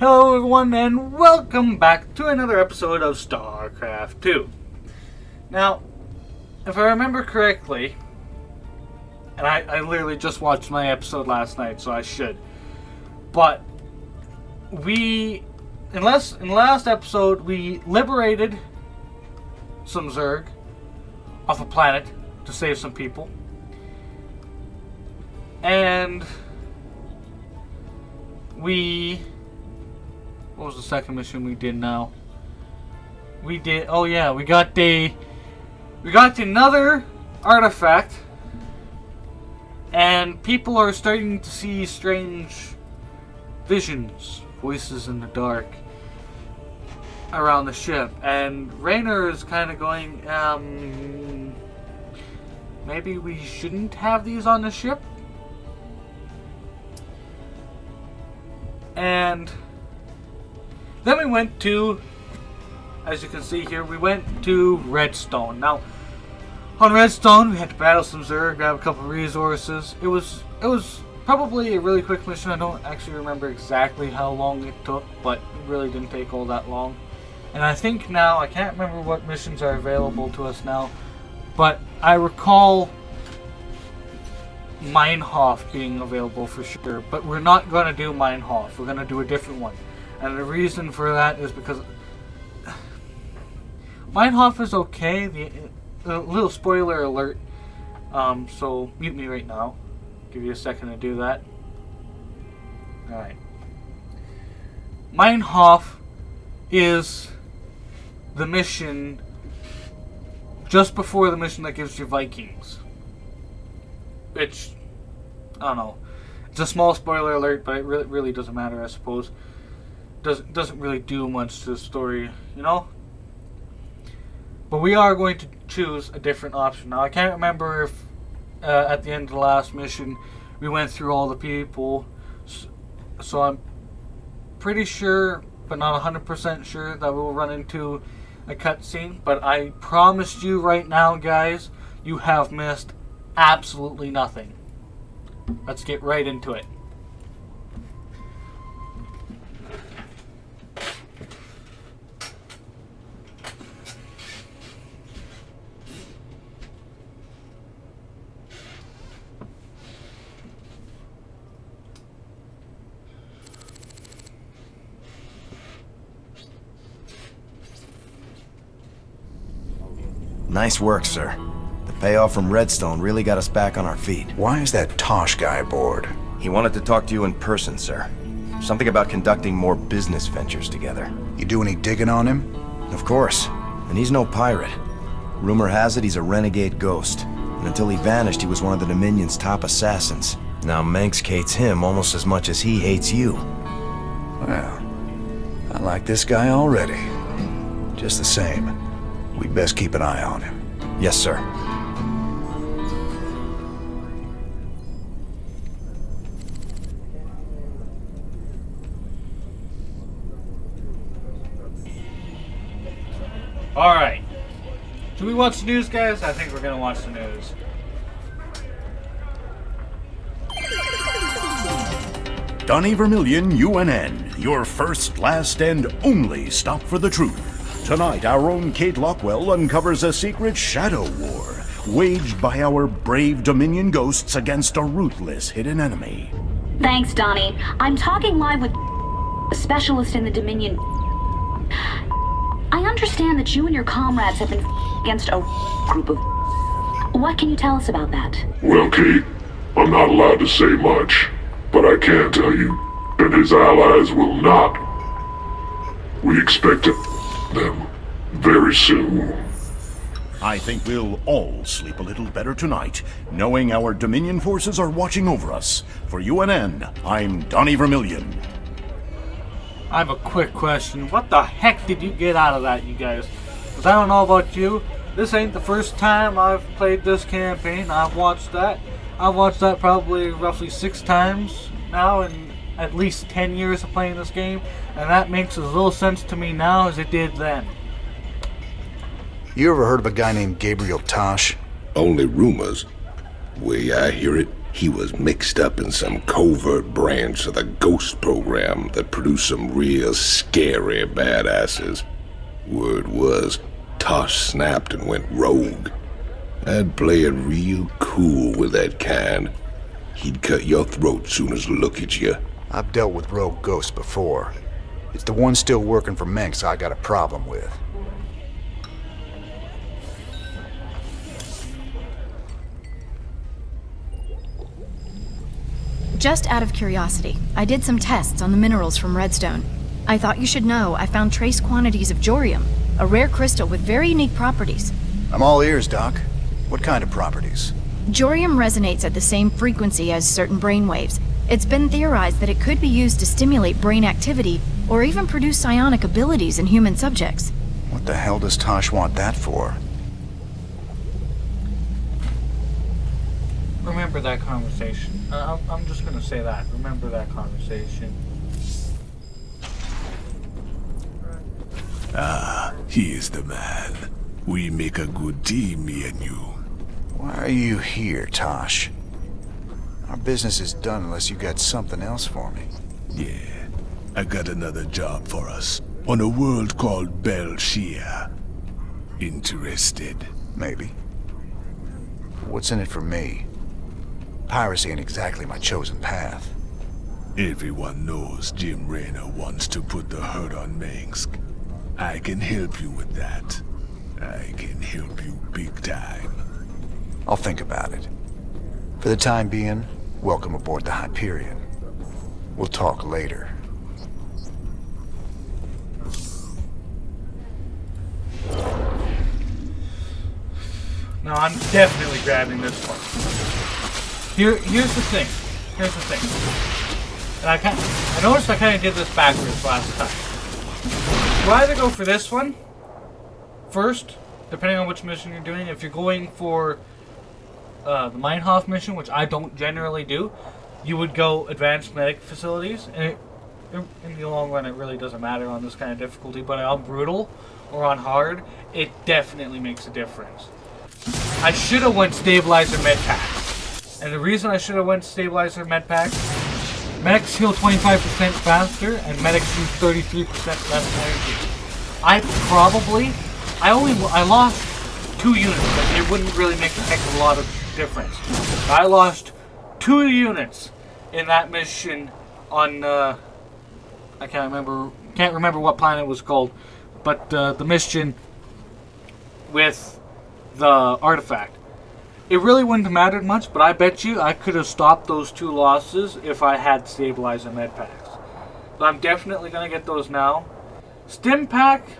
Hello everyone and welcome back to another episode of Starcraft 2. Now, if I remember correctly, and I literally just watched my episode last night, so I should, but in the last episode we liberated some Zerg off a planet to save some people, and what was the second mission we did now? We got another artifact, and people are starting to see strange visions, voices in the dark around the ship, and Raynor is kind of going, maybe we shouldn't have these on the ship? And then we went to, as you can see here, we went to Redstone. Now, on Redstone, we had to battle some Zerg, grab a couple of resources. It was probably a really quick mission. I don't actually remember exactly how long it took, but it really didn't take all that long. And I think now, I can't remember what missions are available to us now, but I recall Minehof being available for sure. But we're not going to do Minehof. We're going to do a different one. And the reason for that is because Minehof is okay. A little spoiler alert. So mute me right now. Give you a second to do that. Alright. Minehof is the mission just before the mission that gives you Vikings. Which, I don't know. It's a small spoiler alert, but it really doesn't matter, I suppose. Doesn't really do much to the story, you know? But we are going to choose a different option. Now, I can't remember if at the end of the last mission we went through all the people, so I'm pretty sure, but not 100% sure, that we'll run into a cutscene. But I promise you right now, guys, you have missed absolutely nothing. Let's get right into it. Nice work, sir. The payoff from Redstone really got us back on our feet. Why is that Tosh guy aboard? He wanted to talk to you in person, sir. Something about conducting more business ventures together. You do any digging on him? Of course. And he's no pirate. Rumor has it he's a renegade ghost. And until he vanished, he was one of the Dominion's top assassins. Now Manx hates him almost as much as he hates you. Well, I like this guy already. Just the same, we'd best keep an eye on him. Yes, sir. Alright. Should we watch the news, guys? I think we're going to watch the news. Donnie Vermillion, UNN, your first, last, and only stop for the truth. Tonight, our own Kate Lockwell uncovers a secret shadow war waged by our brave Dominion ghosts against a ruthless hidden enemy. Thanks, Donnie. I'm talking live with a specialist in the Dominion. I understand that you and your comrades have been against a group of... What can you tell us about that? Well, Kate, I'm not allowed to say much, but I can tell you that his allies will not. We expect them very soon. I think we'll all sleep a little better tonight, knowing our Dominion forces are watching over us. For UNN, I'm Donnie Vermillion. I have a quick question. What the heck did you get out of that, you guys? Because I don't know about you. This ain't the first time I've played this campaign. I've watched that. I've watched that probably roughly 6 times now in at least 10 years of playing this game. And that makes as little sense to me now as it did then. You ever heard of a guy named Gabriel Tosh? Only rumors. Way I hear it, He was mixed up in some covert branch of the Ghost program that produced some real scary badasses. Word was, Tosh snapped and went rogue. I'd play it real cool with that kind. He'd cut your throat soon as look at you. I've dealt with rogue ghosts before. It's the one still working for Menks I got a problem with. Just out of curiosity, I did some tests on the minerals from Redstone. I thought you should know I found trace quantities of Jorium, a rare crystal with very unique properties. I'm all ears, Doc. What kind of properties? Jorium resonates at the same frequency as certain brainwaves. It's been theorized that it could be used to stimulate brain activity or even produce psionic abilities in human subjects. What the hell does Tosh want that for? Remember that conversation. I'm just gonna say that. Remember that conversation. Ah, he is the man. We make a good team, me and you. Why are you here, Tosh? Our business is done unless you got something else for me. Yeah, I got another job for us on a world called Belshir. Interested? Maybe. What's in it for me? Piracy ain't exactly my chosen path. Everyone knows Jim Raynor wants to put the hurt on Mengsk. I can help you with that. I can help you big time. I'll think about it. For the time being, welcome aboard the Hyperion. We'll talk later. No, I'm definitely grabbing this one. Here's the thing. Here's the thing. And I noticed I kind of did this backwards last time. You either go for this one first, depending on which mission you're doing. If you're going for the Meinhof mission, which I don't generally do, you would go advanced medic facilities. And in the long run, it really doesn't matter on this kind of difficulty. But on brutal or on hard, it definitely makes a difference. I should have went stabilizer med pack. And the reason I should have went stabilizer med pack, medics heal 25% faster and medics use 33% less energy. I lost 2 units, but it wouldn't really make a heck of a lot of difference. I lost 2 units in that mission on I can't remember what planet it was called, but the mission with the artifact. It really wouldn't have mattered much, but I bet you I could have stopped those 2 losses if I had stabilizer med packs. So I'm definitely gonna get those now. Stim pack,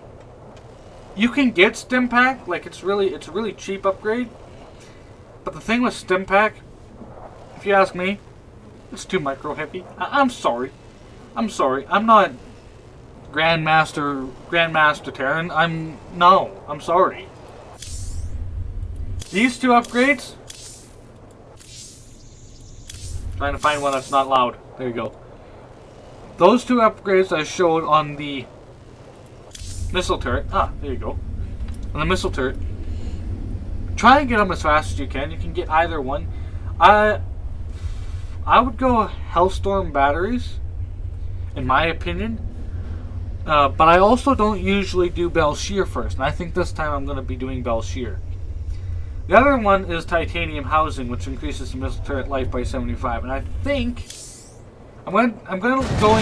you can get stim pack, like it's a really cheap upgrade. But the thing with stim pack, if you ask me, it's too micro heavy. I'm sorry. I'm not Grandmaster Terran. I'm sorry. These 2 upgrades. Trying to find one that's not loud. There you go. Those 2 upgrades I showed on the missile turret. Ah, there you go. On the missile turret. Try and get them as fast as you can. You can get either one. I would go Hellstorm batteries, in my opinion. But I also don't usually do Belshir first. And I think this time I'm going to be doing Belshir. The other one is titanium housing, which increases the missile turret life by 75. And I think I'm going to go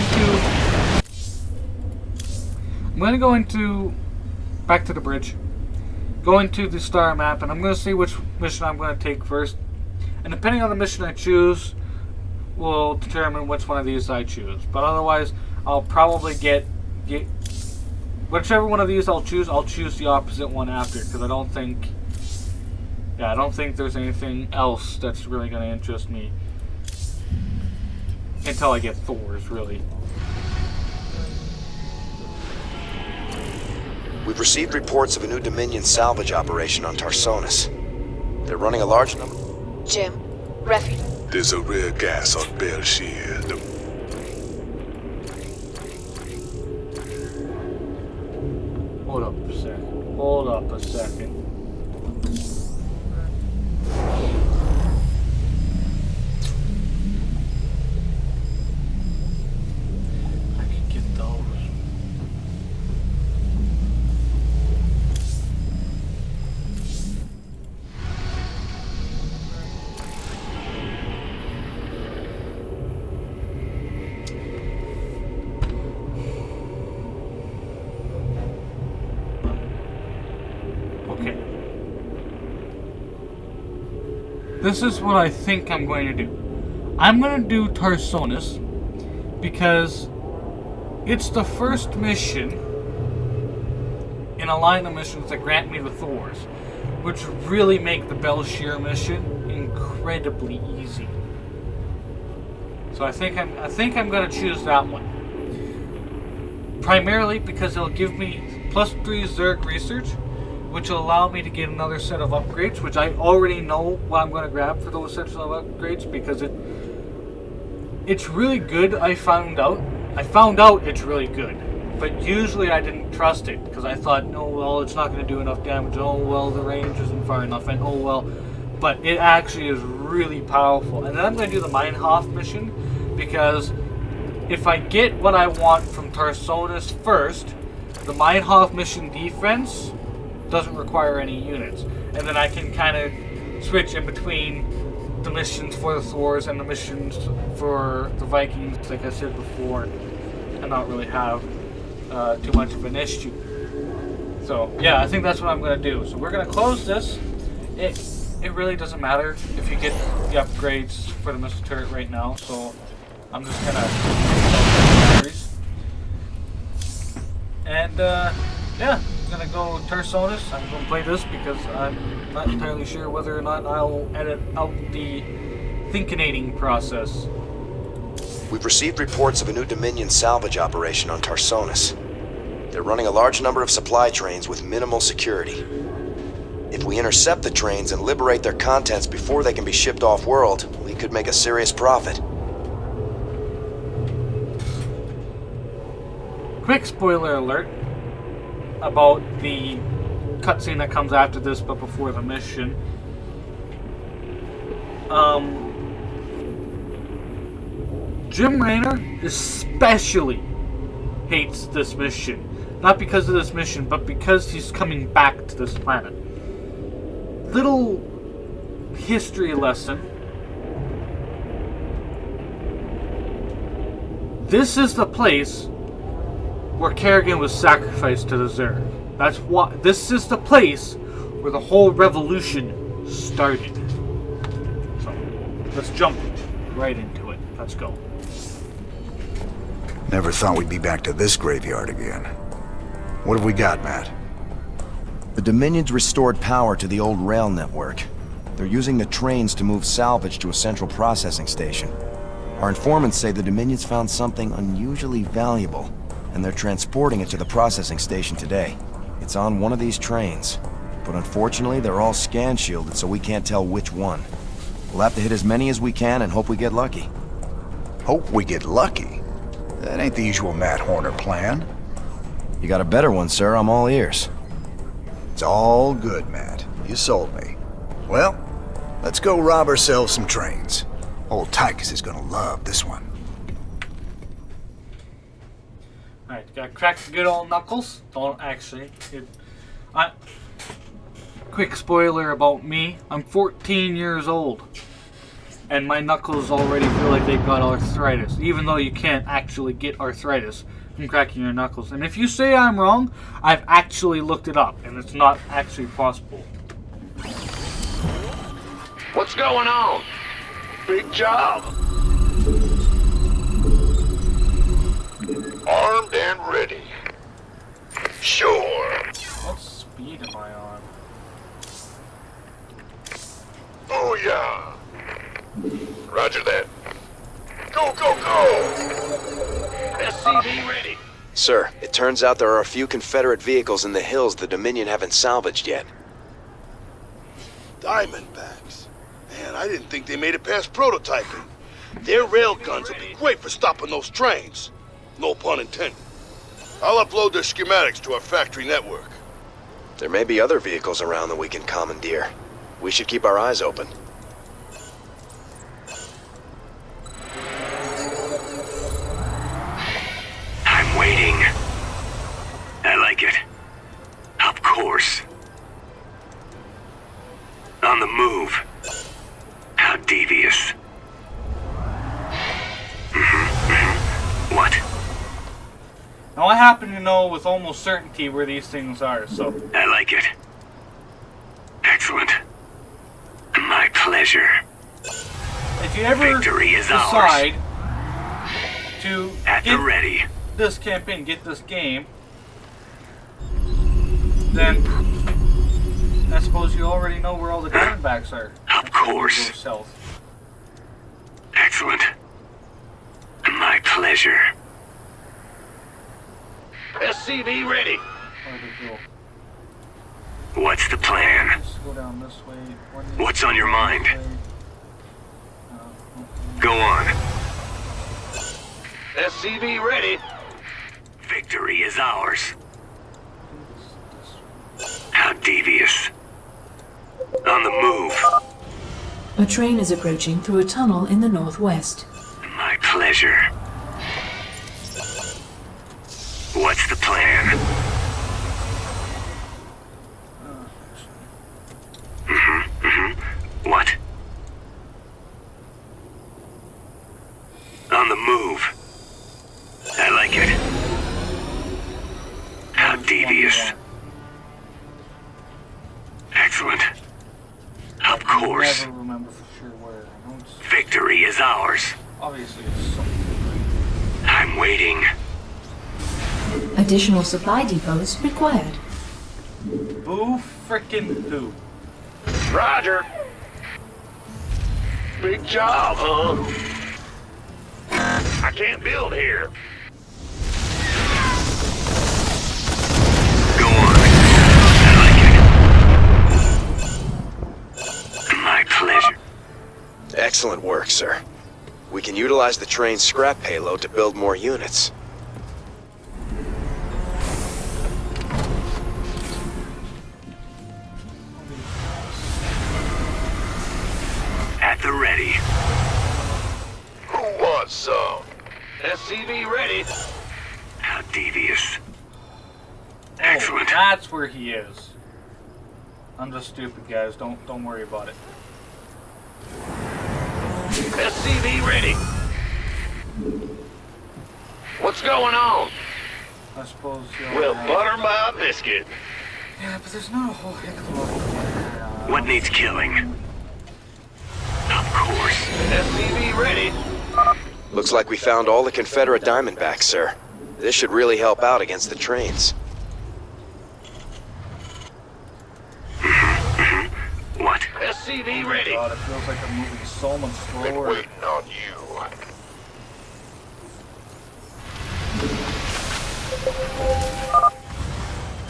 into back to the bridge, go into the star map, and I'm going to see which mission I'm going to take first. And depending on the mission I choose, will determine which one of these I choose. But otherwise, I'll probably get whichever one of these I'll choose the opposite one after, because I don't think there's anything else that's really going to interest me until I get Thor's, really. We've received reports of a new Dominion salvage operation on Tarsonis. They're running a large number... Jim, refuge. There's a rare gas on Belshir. Hold up a second. this is what I think I'm going to do. I'm going to do Tarsonis because it's the first mission in a line of missions that grant me the Thors, which really make the Belshir mission incredibly easy. So I think I'm going to choose that one. Primarily because it'll give me +3 Zerg research, which will allow me to get another set of upgrades, which I already know what I'm going to grab for those sets of upgrades because it's really good. I found out it's really good, but usually I didn't trust it because I thought, oh well, it's not going to do enough damage. Oh well, the range isn't far enough, and oh well, but it actually is really powerful. And then I'm going to do the Meinhof mission because if I get what I want from Tarsonis first, the Meinhof mission defense doesn't require any units, and then I can kind of switch in between the missions for the Thors and the missions for the Vikings, like I said before, and not really have too much of an issue. So yeah, I think that's what I'm going to do. So we're going to close this. It really doesn't matter if you get the upgrades for the missile turret right now, so I'm just going to batteries. And yeah, I'm going to go Tarsonis. I'm going to play this because I'm not entirely sure whether or not I'll edit out the thinkinating process. We've received reports of a new Dominion salvage operation on Tarsonis. They're running a large number of supply trains with minimal security. If we intercept the trains and liberate their contents before they can be shipped off-world, we could make a serious profit. Quick spoiler alert about the cutscene that comes after this but before the mission. Jim Raynor especially hates this mission. Not because of this mission, but because he's coming back to this planet. Little history lesson. This is the place where Kerrigan was sacrificed to the Zerg. That's why. This is the place where the whole revolution started. So, let's jump right into it. Let's go. Never thought we'd be back to this graveyard again. What have we got, Matt? The Dominion's restored power to the old rail network. They're using the trains to move salvage to a central processing station. Our informants say the Dominion's found something unusually valuable, and they're transporting it to the processing station today. It's on one of these trains, but unfortunately they're all scan shielded, so we can't tell which one. We'll have to hit as many as we can and hope we get lucky. Hope we get lucky? That ain't the usual Matt Horner plan. You got a better one, sir. I'm all ears. It's all good, Matt. You sold me. Well, let's go rob ourselves some trains. Old Tychus is gonna love this one. Alright, gotta crack the good old knuckles. Don't actually. Quick spoiler about me. I'm 14 years old. And my knuckles already feel like they've got arthritis. Even though you can't actually get arthritis from cracking your knuckles. And if you say I'm wrong, I've actually looked it up. And it's not actually possible. What's going on? Big job. Armed and ready. Sure. What speed am I on? Oh yeah. Roger that. Go, go, go! SCV ready. Sir, it turns out there are a few Confederate vehicles in the hills the Dominion haven't salvaged yet. Diamondbacks. Man, I didn't think they made it past prototyping. Their rail guns would be great for stopping those trains. No pun intended. I'll upload their schematics to our factory network. There may be other vehicles around that we can commandeer. We should keep our eyes open. I'm waiting. I like it. Of course. On the move. How devious. What? Now I happen to know with almost certainty where these things are, so... I like it. Excellent. My pleasure. if you ever Victory is decide to At the get ready. this campaign, get this game, then I suppose you already know where all the Diamondbacks are. Of course. Go south. Excellent. My pleasure. SCV ready. Where'd they go? What's the plan? Let's go down this way. What's on your mind? Okay. Go on. SCV ready. Victory is ours. How devious. On the move. A train is approaching through a tunnel in the northwest. My pleasure. What's the plan? What? On the move. I like it. How devious. Excellent. Of course. Never remember for sure where. I know it's, Victory is ours. obviously, it's something. I'm waiting. Additional supply depots required. Boo frickin' who? Roger. Big job, huh? I can't build here. Go on. I like it. My pleasure. Excellent work, sir. We can utilize the train's scrap payload to build more units. At the ready. Who wants some? SCV ready. How devious. Oh, Excellent. that's where he is. I'm just stupid, guys. Don't worry about it. SCV ready. What's going on? I suppose you'll... Well, butter my biscuit. Yeah, but there's not a whole heck of a lot. What needs killing? Of course. SCV ready. Looks like we found all the Confederate Diamondbacks, sir. This should really help out against the trains. What? SCV ready. God, it feels like I'm moving so much Been slower. waiting on you.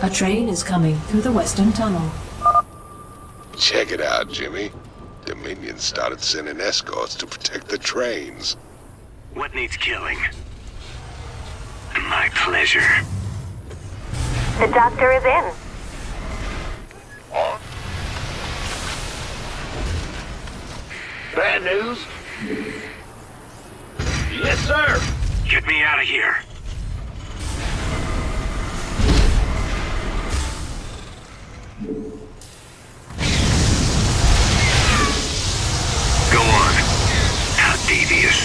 A train is coming through the western tunnel. Check it out, Jimmy. Dominion started sending escorts to protect the trains. What needs killing? My pleasure. The doctor is in. Bad news? Yes, sir. Get me out of here. Go on. How devious.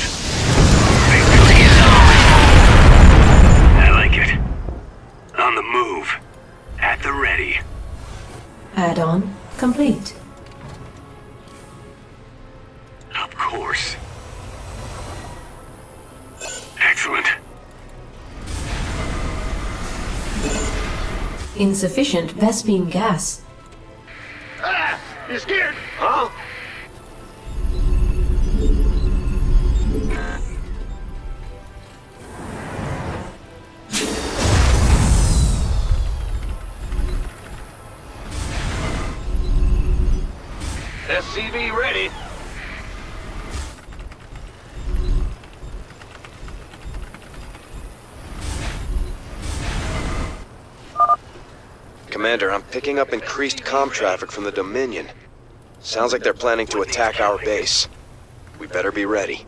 Victory is ours. I like it. On the move. At the ready. Add-on complete. Of course. Excellent. Insufficient Vespine gas. Ah, you scared? Huh? SCV ready. Commander, I'm picking up increased comm traffic from the Dominion. Sounds like they're planning to attack our base. We better be ready.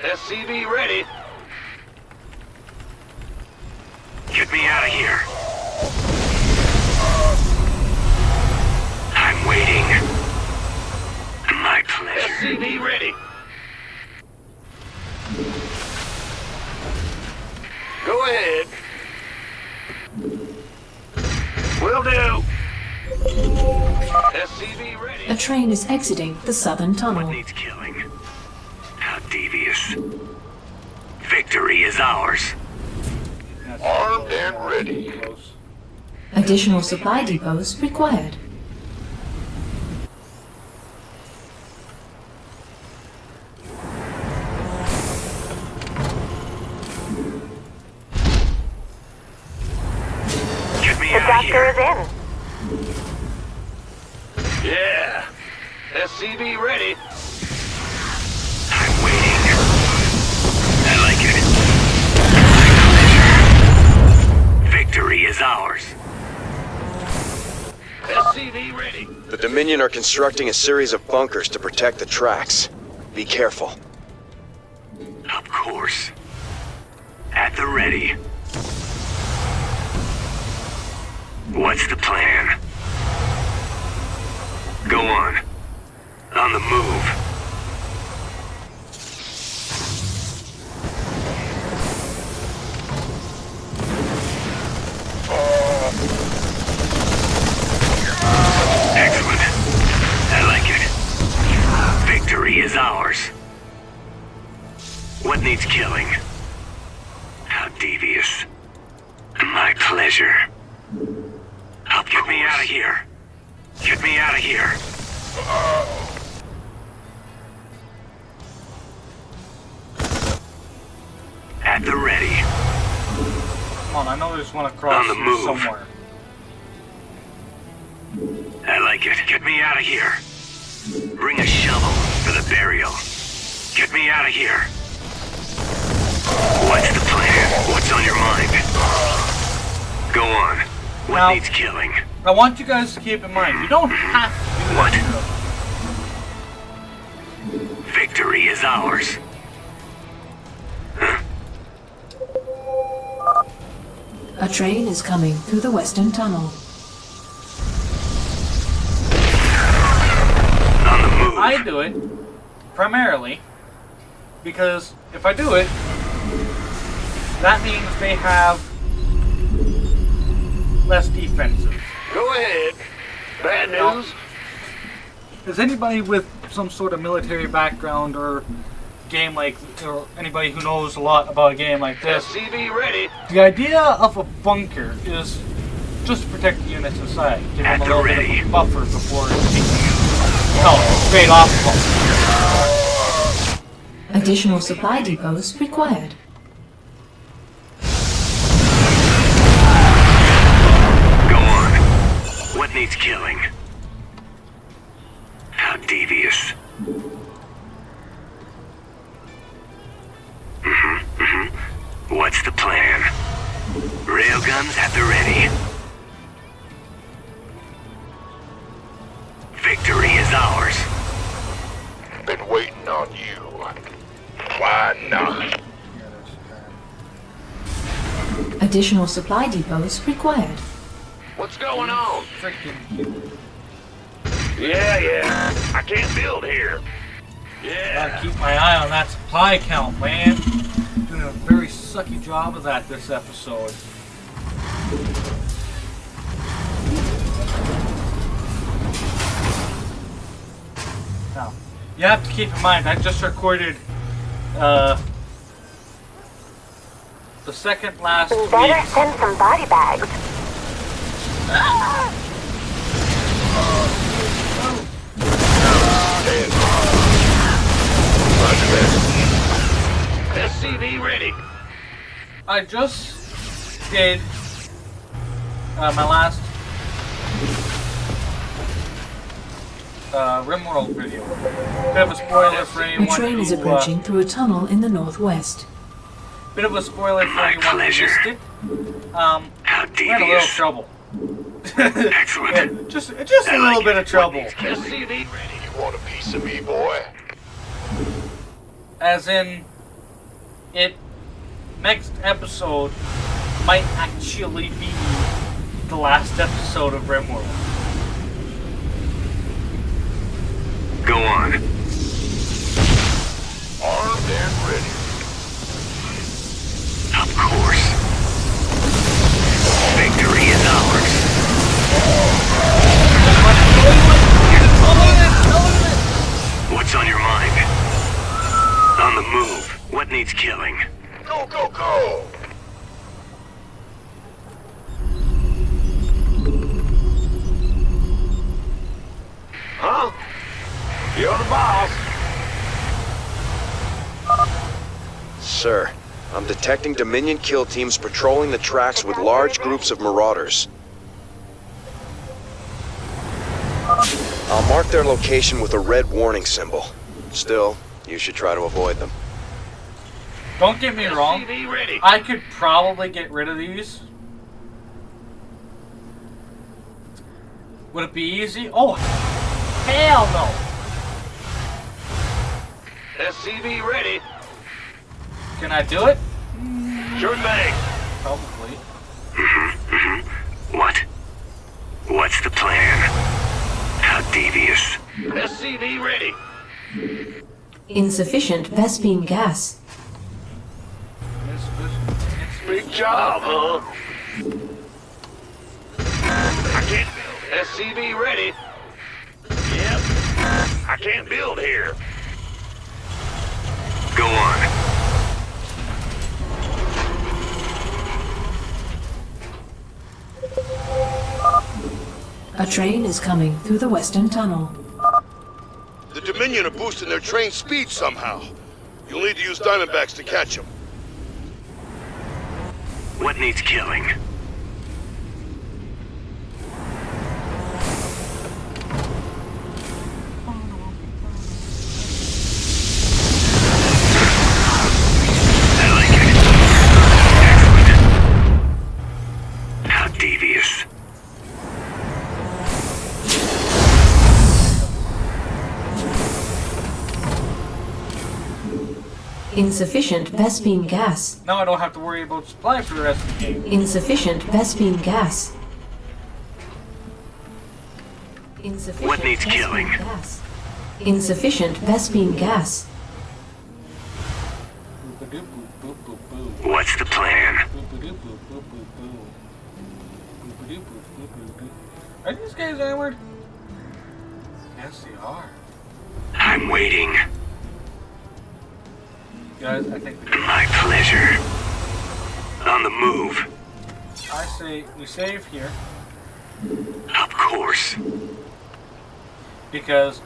SCV ready. Get me out of here. I'm waiting. My pleasure. SCV ready. Go ahead. Will do. SCV ready. A train is exiting the southern What tunnel. needs killing? How devious. Victory is ours. Armed and ready. Additional supply depots required. Get me The out of doctor here. is in. Yeah. SCV ready. I'm waiting. I like it. Victory is ours. SCV ready. The Dominion are constructing a series of bunkers to protect the tracks. Be careful. Of course. At the ready. What's the plan? Go on. On the move. Excellent. I like it. Victory is ours. What needs killing? How devious. My pleasure. Get me out of here. Get me out of here. At the ready. Come on, I know there's one across On the here move. somewhere. I like it. Get me out of here. Bring a shovel for the burial. Get me out of here. What's the plan? What's on your mind? Go on. What Now- needs killing? I want you guys to keep in mind, you don't have to do What? that. Victory is ours. A train is coming through the western tunnel. On the move. I do it primarily because if I do it, that means they have less defenses. Go ahead. Bad news? Is anybody with some sort of military background or game like, or anybody who knows a lot about a game like this, SCV ready. the idea of a bunker is just to protect the units inside, give them a little bit of a buffer before taking straight off them. Additional supply depots required. Go on. What needs killing? How devious. What's the plan? Railguns at the ready. Victory is ours. Been waiting on you. Why not? Additional supply depots required. What's going on? Freaking Yeah. I can't build here. gotta keep my eye on that supply count, man. Doing a very sucky job of that this episode. Now, you have to keep in mind, I just recorded the second last We better week. send some body bags. SCV ready. I just did my last RimWorld video. Bit of a spoiler for A anyone train is who, approaching through a tunnel in the northwest. bit of a spoiler for My anyone who pleasure. missed it. How We had a little devious. trouble. Excellent. Yeah, just a little bit of trouble. SCV ready. You want a piece of me, boy? As in, next episode might actually be the last episode of RimWorld. Go on. Armed and ready. Of course. Victory is ours. the move. What needs killing? Go, go, go! Huh? You're the boss. Sir, I'm detecting Dominion kill teams patrolling the tracks with large groups of marauders. I'll mark their location with a red warning symbol. Still, you should try to avoid them. Don't get me wrong. I could probably get rid of these. Would it be easy? Oh, hell no. SCV ready. Can I do it? Sure thing. Probably. What? What's the plan? How devious. SCV ready. Insufficient Vespine gas. Big job, huh? I can't build. SCV ready. Yep. I can't build here. Go on. A train is coming through the western tunnel. The Dominion are boosting their train speed somehow. You'll need to use Diamondbacks to catch them. What needs killing? I like it. Excellent. How devious. Insufficient Vespine gas. Now I don't have to worry about supply for the rest of the game. Insufficient Vespine gas. Insufficient What needs Vespine killing? gas. Insufficient Vespine gas. What's the plan? Are these guys armored? Yes, they are. I'm waiting. Guys, I think My pleasure. On the move. I say we save here Of course. because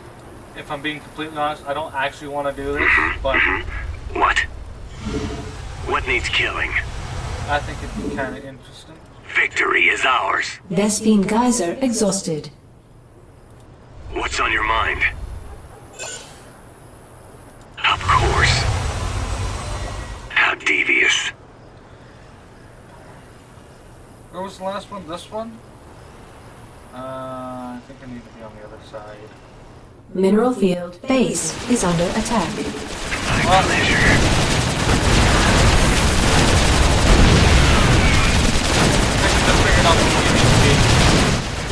if I'm being completely honest, I don't actually want to do this, but What? What needs killing? I think it'd be kind of interesting. Victory is ours. Vespine geyser exhausted. What's on your mind? Of course. How devious. Where was the last one? This one? I think I need to be on the other side. Mineral field base is under attack. My pleasure.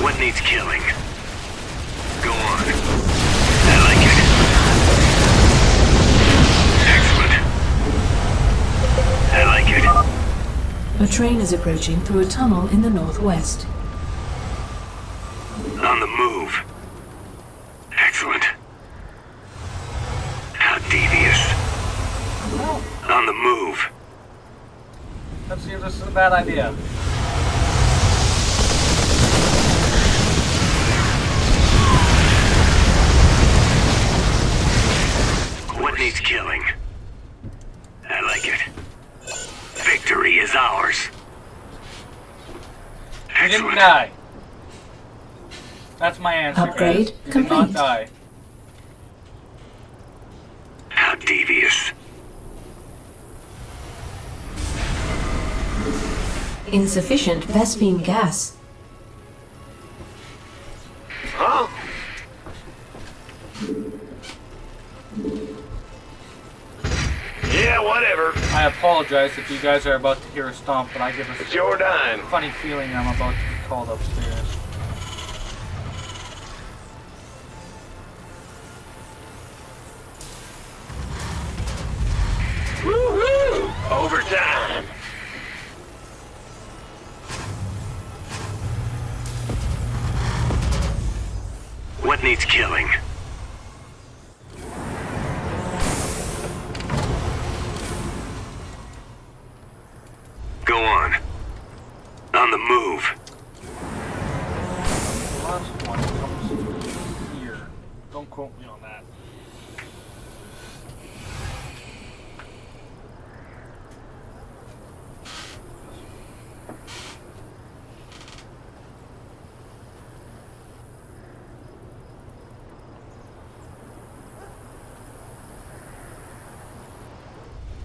What needs killing? Go on. I like it. Excellent. I like it. A train is approaching through a tunnel in the northwest. On the move. Excellent. How devious. On the move. Let's see if this is a bad idea. What needs killing? I like it. Victory is ours. He didn't die. That's my answer. Upgrade guys. He did not complete. die. How devious. Insufficient Vespine gas. Huh? Yeah, whatever. I apologize if you guys are about to hear a stomp, but I get It's a your dime. funny feeling I'm about to be called upstairs. Woohoo! Overtime. What needs killing?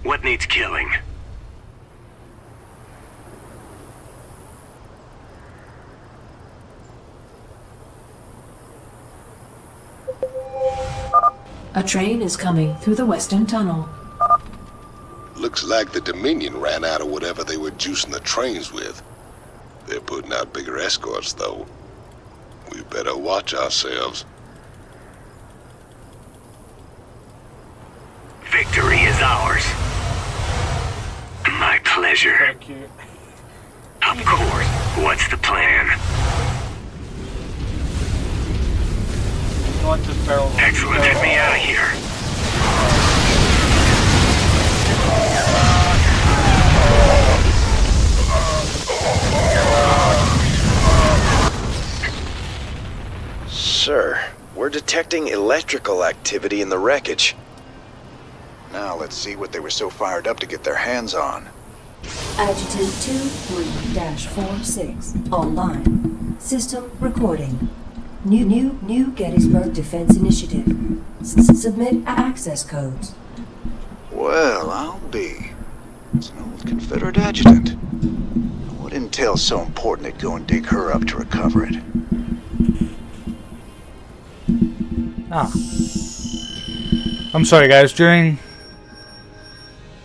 What needs killing? A train is coming through the western tunnel. Looks like the Dominion ran out of whatever they were juicing the trains with. They're putting out bigger escorts, though. We better watch ourselves. Victory is ours. My pleasure. Thank you. Of course. What's the plan? You want this barrel? Excellent. Get me out of here. Sir, we're detecting electrical activity in the wreckage. Now let's see what they were so fired up to get their hands on. Adjutant 23-46 online. System recording. New Gettysburg Defense Initiative. Submit access codes. Well, I'll be. It's an old Confederate adjutant. What intel's so important they'd go and dig her up to recover it? I'm sorry, guys. During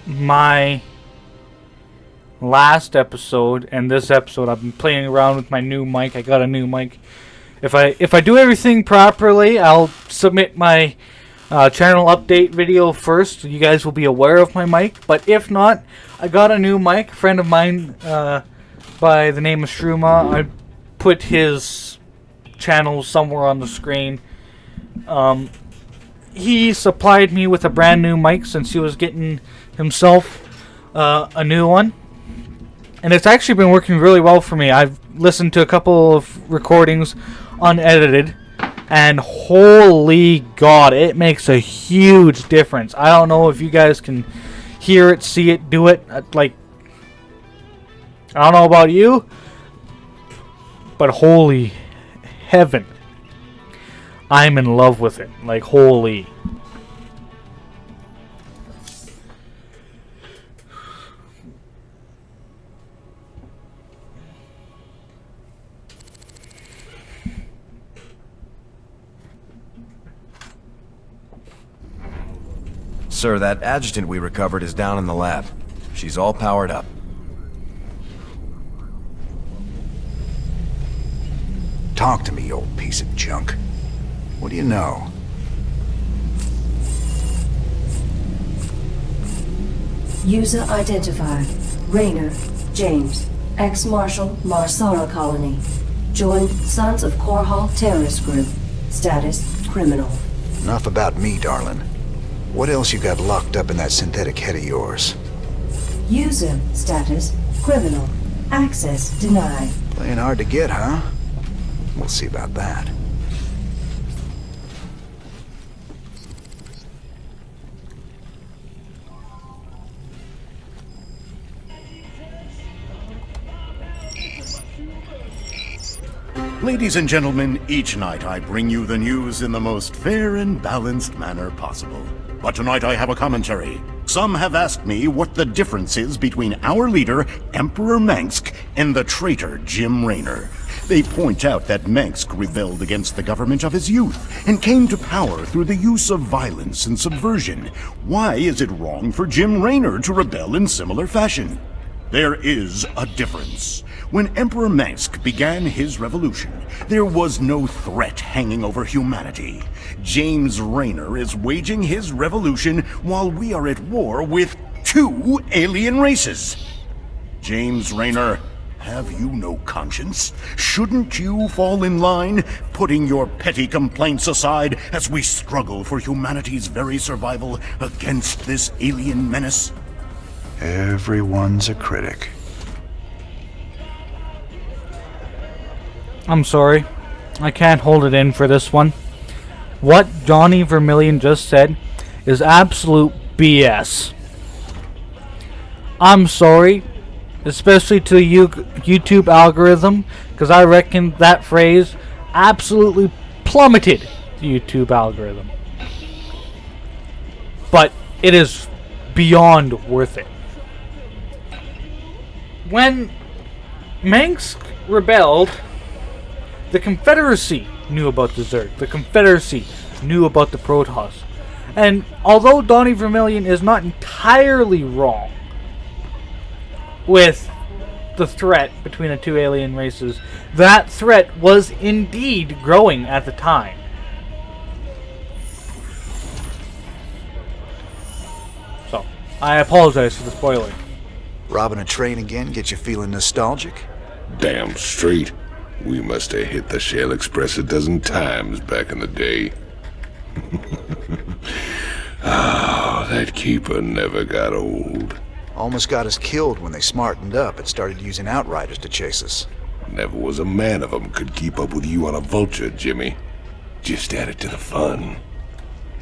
my last episode and this episode, I've been playing around with my new mic. I got a new mic. If I do everything properly, I'll submit my channel update video first. So you guys will be aware of my mic. But if not, I got a new mic. A friend of mine by the name of Shruma. I put his channel somewhere on the screen. He supplied me with a brand new mic since he was getting himself a new one. And it's actually been working really well for me. I've listened to a couple of recordings unedited, and holy God, it makes a huge difference. I don't know if you guys can hear it, see it, do it. Like, I don't know about you, but holy heaven, I'm in love with it. Like, holy. Sir, that adjutant we recovered is down in the lab. She's all powered up. Talk to me, you old piece of junk. What do you know? User identified. Raynor, James. Ex-Marshal, Marsara Colony. Joined Sons of Korhal Terrorist Group. Status, criminal. Enough about me, darling. What else you got locked up in that synthetic head of yours? User status, criminal. Access denied. Playing hard to get, huh? We'll see about that. Ladies and gentlemen, each night I bring you the news in the most fair and balanced manner possible. But tonight I have a commentary. Some have asked me what the difference is between our leader, Emperor Mengsk, and the traitor Jim Raynor. They point out that Mengsk rebelled against the government of his youth and came to power through the use of violence and subversion. Why is it wrong for Jim Raynor to rebel in similar fashion? There is a difference. When Emperor Mengsk began his revolution, there was no threat hanging over humanity. James Raynor is waging his revolution while we are at war with 2 alien races. James Raynor, have you no conscience? Shouldn't you fall in line, putting your petty complaints aside as we struggle for humanity's very survival against this alien menace? Everyone's a critic. I'm sorry. I can't hold it in for this one. What Johnny Vermillion just said is absolute BS. I'm sorry, especially to the YouTube algorithm, because I reckon that phrase absolutely plummeted the YouTube algorithm. But it is beyond worth it. When Mengsk rebelled, the Confederacy knew about the Zerg. The Confederacy knew about the Protoss. And although Donnie Vermillion is not entirely wrong with the threat between the two alien races, that threat was indeed growing at the time. So, I apologize for the spoiler. Robbing a train again get you feeling nostalgic? Damn straight. We must have hit the Shell Express a dozen times back in the day. Ah, that keeper never got old. Almost got us killed when they smartened up and started using outriders to chase us. Never was a man of 'em could keep up with you on a vulture, Jimmy. Just added to the fun.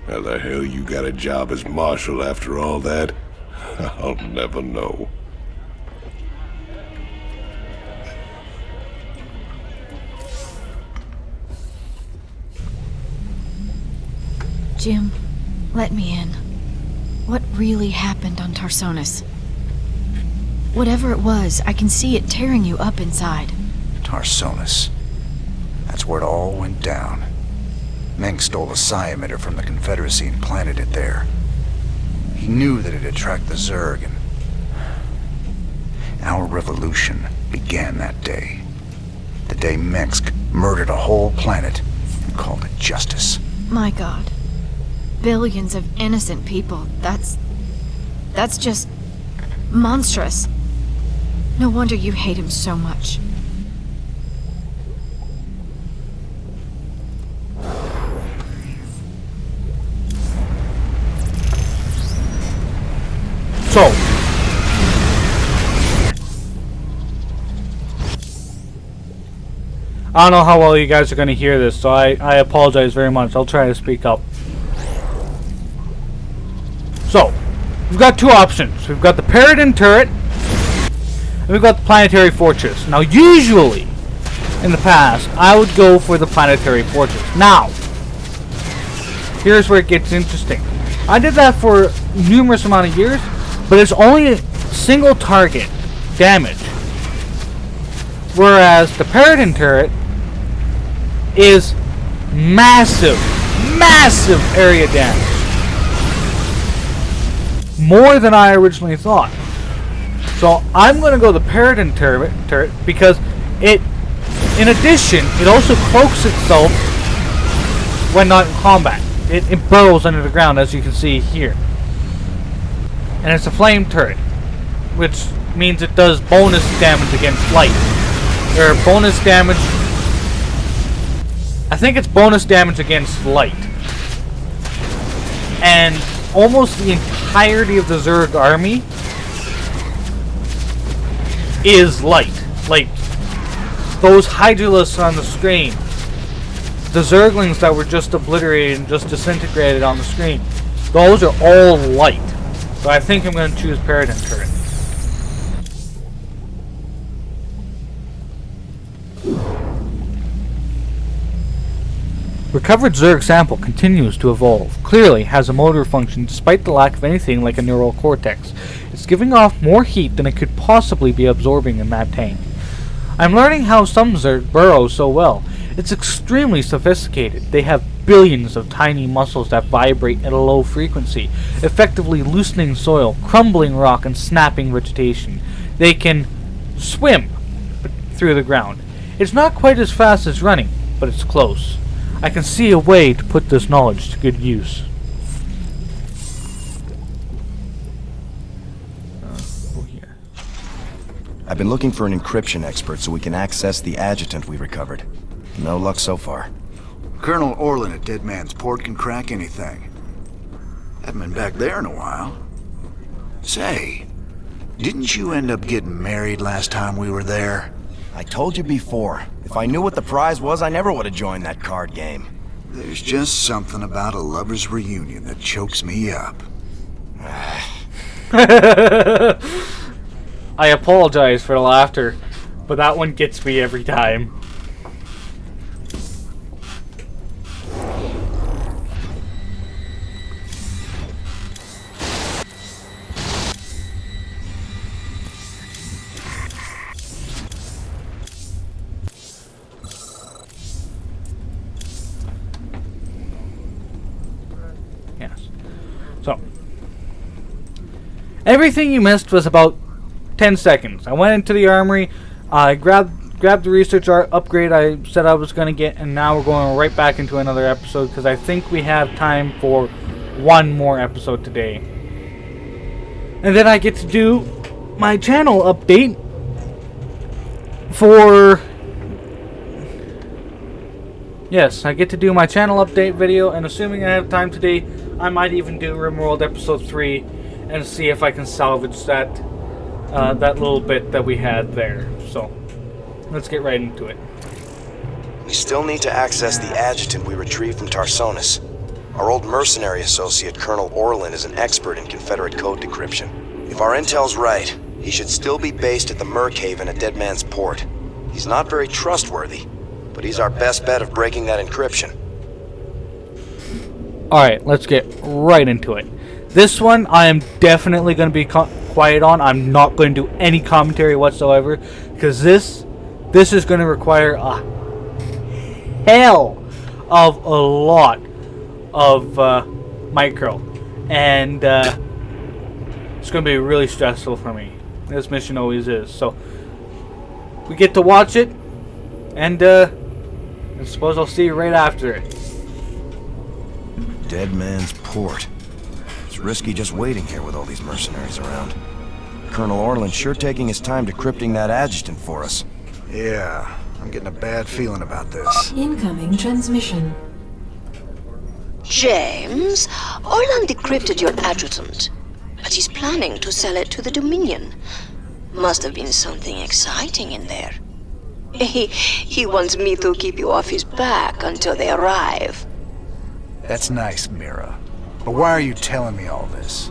How the hell you got a job as marshal after all that? I'll never know. Jim, let me in. What really happened on Tarsonis? Whatever it was, I can see it tearing you up inside. Tarsonis. That's where it all went down. Meng stole a psi emitter from the Confederacy and planted it there. He knew that it'd attract the Zerg, and our revolution began that day. The day Mengsk murdered a whole planet and called it justice. My God. Billions of innocent people. That's just monstrous. No wonder you hate him so much. So, I don't know how well you guys are going to hear this, so I apologize very much. I'll try to speak up. So, we've got two options. We've got the Paradin turret, and we've got the planetary fortress. Now, usually, in the past, I would go for the planetary fortress. Now, here's where it gets interesting. I did that for numerous amount of years, but it's only a single target damage. Whereas the Paradin turret is massive, massive area damage. More than I originally thought. So I'm going to go the Paradin turret because it, in addition, it also cloaks itself when not in combat. It burrows under the ground, as you can see here. And it's a flame turret, which means it does bonus damage against light. Or bonus damage... I think it's bonus damage against light. And almost the entirety of the Zerg army is light. Like, those Hydralisks on the screen, the Zerglings that were just obliterated and just disintegrated on the screen, those are all light. So I think I'm going to choose Paradin turret. Recovered Zerg sample continues to evolve. Clearly has a motor function despite the lack of anything like a neural cortex. It's giving off more heat than it could possibly be absorbing in that tank. I'm learning how some Zerg burrow so well. It's extremely sophisticated. They have billions of tiny muscles that vibrate at a low frequency, effectively loosening soil, crumbling rock, and snapping vegetation. They can swim through the ground. It's not quite as fast as running, but it's close. I can see a way to put this knowledge to good use. I've been looking for an encryption expert so we can access the adjutant we recovered. No luck so far. Colonel Orlin at Dead Man's Port can crack anything. Haven't been back there in a while. Say, didn't you end up getting married last time we were there? I told you before. If I knew what the prize was, I never would have joined that card game. There's just something about a lover's reunion that chokes me up. I apologize for the laughter, but that one gets me every time. Everything you missed was about 10 seconds. I went into the armory, I grabbed the research upgrade I said I was going to get, and now we're going right back into another episode because I think we have time for one more episode today. And then I get to do my channel update for... Yes, I get to do my channel update video, and assuming I have time today, I might even do RimWorld Episode 3 and see if I can salvage that that little bit that we had there. So, let's get right into it. We still need to access the adjutant we retrieved from Tarsonis. Our old mercenary associate, Colonel Orlin, is an expert in Confederate code decryption. If our intel's right, he should still be based at the Merkhaven at Dead Man's Port. He's not very trustworthy, but he's our best bet of breaking that encryption. Alright, let's get right into it. This one I am definitely going to be quiet on. I'm not going to do any commentary whatsoever, because this is going to require a hell of a lot of micro, and it's going to be really stressful for me. This mission always is. So we get to watch it, and I suppose I'll see you right after it. Dead Man's Port. It's risky just waiting here with all these mercenaries around. Colonel Orlin sure taking his time decrypting that adjutant for us. Yeah, I'm getting a bad feeling about this. Incoming transmission. James, Orlin decrypted your adjutant, but he's planning to sell it to the Dominion. Must have been something exciting in there. He wants me to keep you off his back until they arrive. That's nice, Mira. But why are you telling me all this?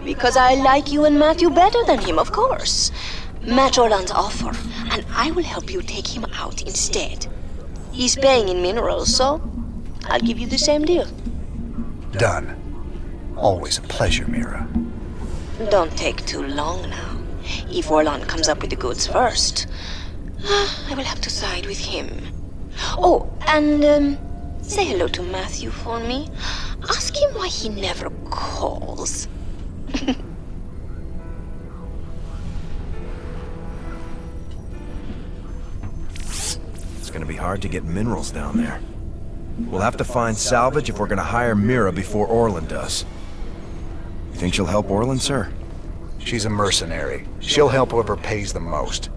Because I like you and Matthew better than him, of course. Match Orlan's offer, and I will help you take him out instead. He's paying in minerals, so I'll give you the same deal. Done. Always a pleasure, Mira. Don't take too long now. If Orlan comes up with the goods first, I will have to side with him. Oh, and say hello to Matthew for me. Ask him why he never calls. It's gonna be hard to get minerals down there. We'll have to find salvage if we're gonna hire Mira before Orlin does. You think she'll help Orlin, sir? She's a mercenary. She'll help whoever pays the most.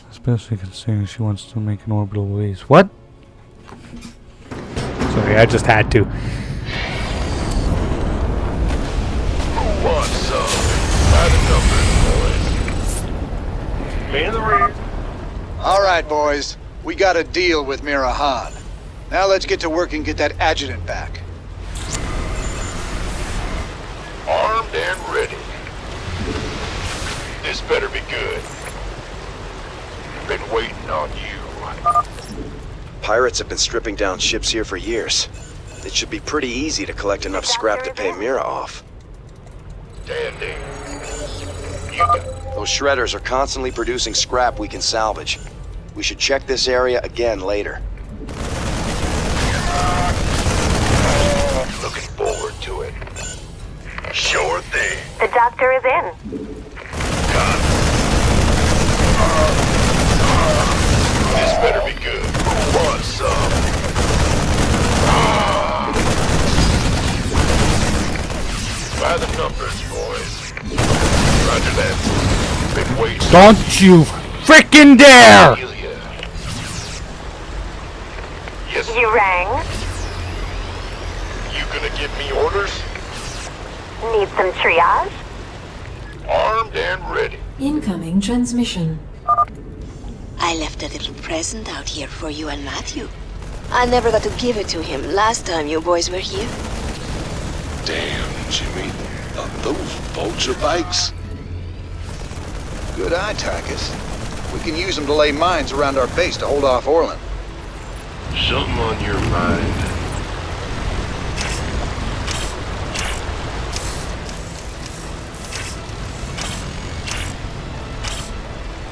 Especially considering she wants to make an orbital base. What? Sorry, I just had to. Who wants some? By the numbers, boys. Me in the rear. All right, boys. We got a deal with Mira Han. Now let's get to work and get that adjutant back. Armed and ready. This better be good. Been waiting on you. Pirates have been stripping down ships here for years. It should be pretty easy to collect enough scrap to pay Mira off. Standing. Those shredders are constantly producing scrap we can salvage. We should check this area again later. Looking forward to it. Sure thing. The doctor is in. This better be good. Who wants some? By the numbers, boys. Roger that. Been waiting. Don't you frickin' dare! Yes. You rang? You gonna give me orders? Need some triage? Armed and ready. Incoming transmission. I left a little present out here for you and Matthew. I never got to give it to him last time you boys were here. Damn, Jimmy. Are those vulture bikes? Good eye, Tychus. We can use them to lay mines around our base to hold off Orlin. Something on your mind.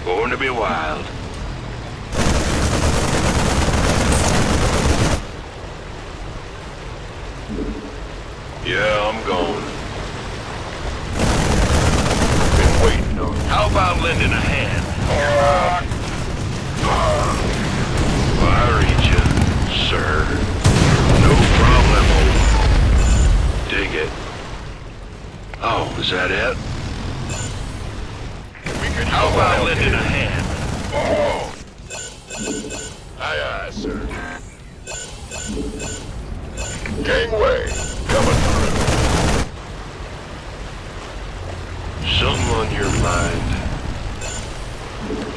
Born to be wild. Yeah, I'm gone. Been waiting on. How about lending a hand? I read you, sir. No problemo. Dig it. Oh, is that it? How about lending a hand? Aye, aye, sir. Gangway, coming through. Something on your mind?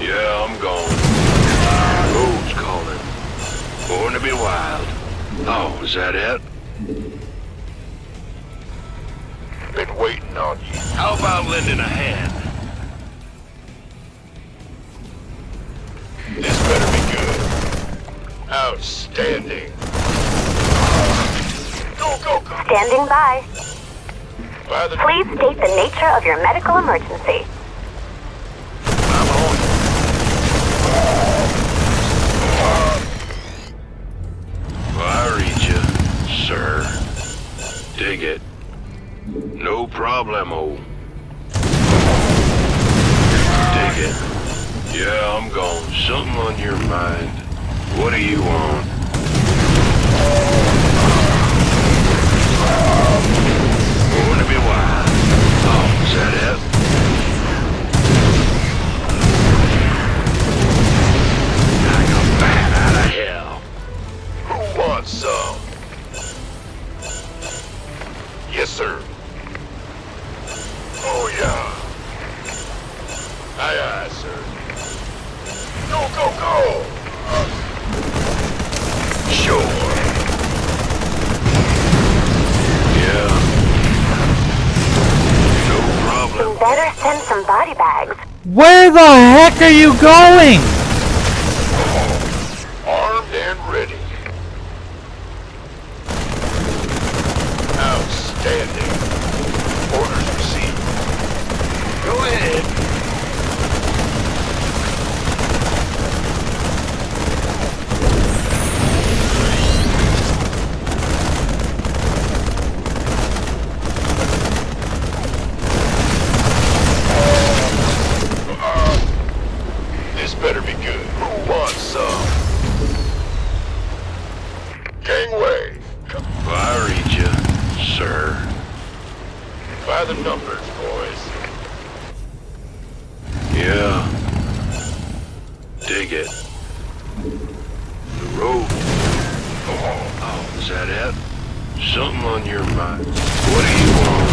Yeah, I'm gone. Road's calling. Born to be wild. Oh, is that it? Been waiting on you. How about lending a hand? This better be good. Outstanding. Go, go, go. Standing by. By the... Please state the nature of your medical emergency. I'm on. I read you, sir. Dig it. No problemo. Dig it. Yeah, I'm gone. Something on your mind. What do you want? Born to be wild. Oh, is that it? Like a bat out of hell. Who wants some? Yes, sir. Oh, yeah. Aye, aye, sir. Go, go, go! Sure. Yeah. No problem. You better send some body bags. Where the heck are you going? Armed and ready. Outstanding. Orders received. Go ahead. This better be good. Who wants some? Gangway. I read you, sir. By the numbers, boys. Yeah. Dig it. The road. Oh, is that it? Something on your mind. What do you want?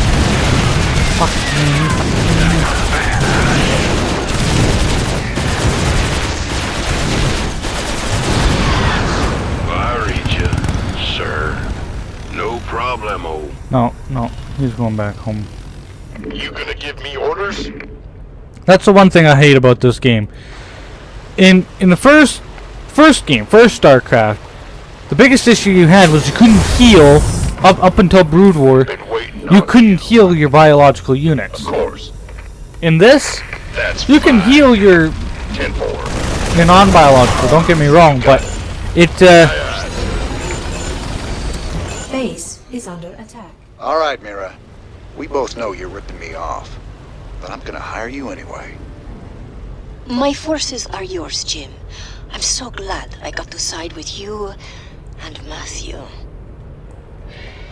I read you, sir. No problemo. No, he's going back home. You gonna give me orders? That's the one thing I hate about this game. In the first Starcraft, the biggest issue you had was you couldn't heal up until Brood War. You couldn't heal your biological units. Of course. In this, That's you can heal your 10-4. non-biological. Don't get me wrong, but it Base is under attack. All right, Mira. We both know you're ripping me off, but I'm gonna hire you anyway. My forces are yours, Jim. I'm so glad I got to side with you and Matthew.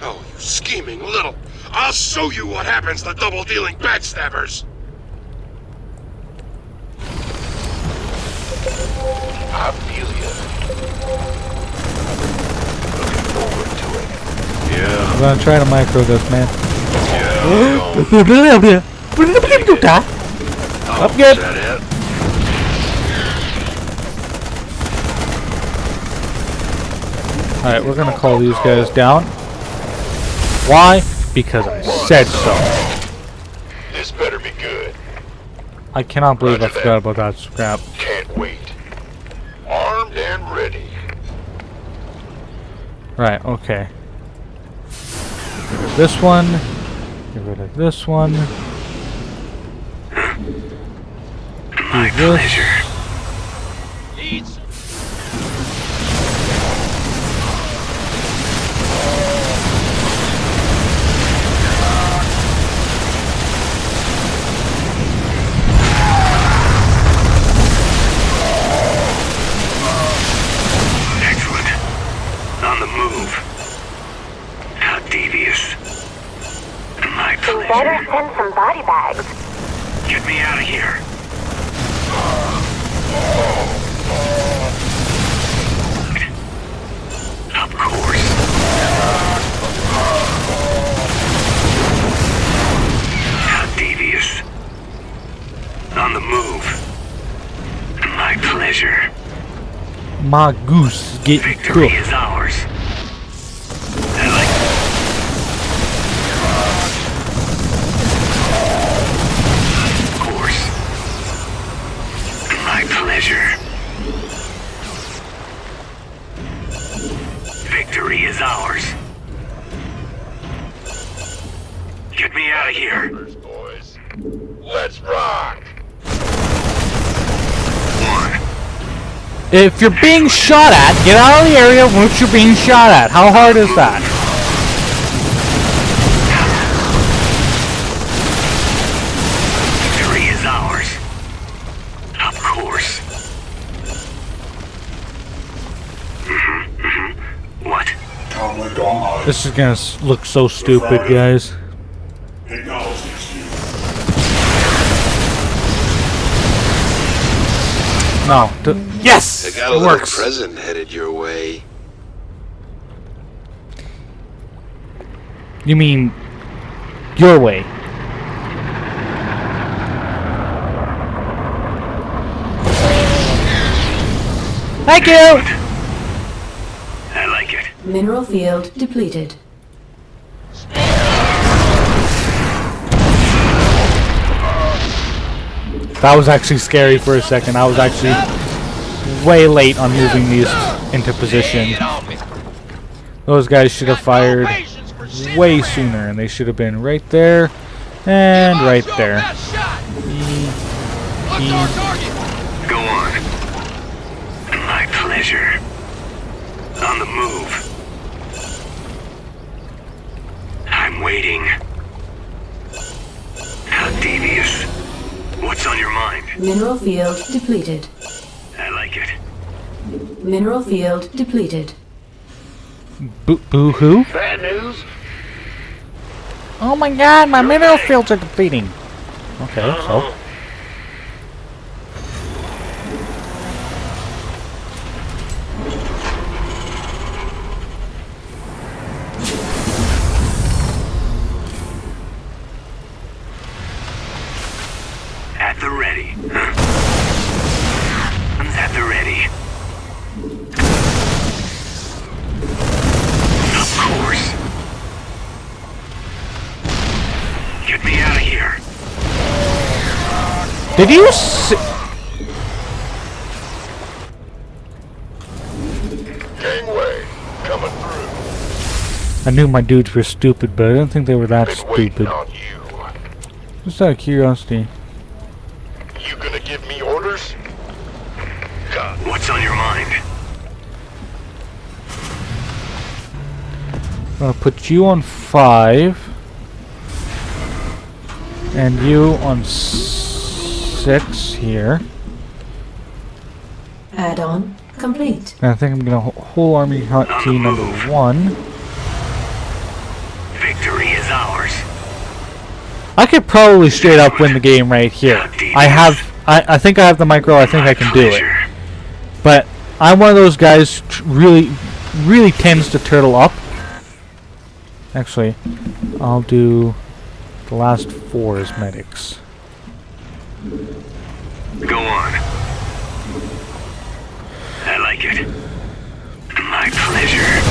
Oh, you scheming little... I'll show you what happens to double-dealing backstabbers! I feel you. Looking forward to it. Yeah. I'm gonna try to micro this, man. Yeah. Up good. Is that it? Alright, we're gonna call these guys down. Why? Because I said so. This better be good. I cannot believe I forgot about that scrap. Can't wait. Armed and ready. Right, okay. Get rid of this one. Get rid of this one. Do this. move. How devious. My You pleasure. better send some body bags. Get me out of here. Of course. How devious. On the move. My pleasure. My goose is getting Victory cooked. is ours. I like Of course. My pleasure. Victory is ours. Get me out of here. Boys, let's rock! If you're being shot at, get out of the area once you're being shot at. How hard is that? Victory is ours. Of course. What? This is gonna look so stupid, guys. No. Yes! I got a It little works. present headed your way. You mean your way? Thank you! I like it. Mineral field depleted. That was actually scary for a second. I was actually way late on moving these into position. Those guys should have fired way sooner, and they should have been right there and right there. Go on. My pleasure. On the move. I'm waiting. How devious. What's on your mind? Mineral field depleted. I like it. Mineral field depleted. Boo-hoo? Bad news? Oh my god, my mineral fields are depleting. Okay, so. At the ready. I'm at the ready. Of course. Get me out of here. Did you s- Gangway, coming through. I knew my dudes were stupid, but I didn't think they were that stupid. Just out of curiosity. You gonna give me orders? What's on your mind? I'm gonna put you on 5. And you on 6 here. Add-on complete. And I think I'm gonna whole army hunt key number 1. Victory is ours. I could probably straight up win the game right here. I think I have the micro. I think I can do it. But I'm one of those guys really tends to turtle up. Actually, I'll do the last 4 as medics. Go on. I like it. My pleasure.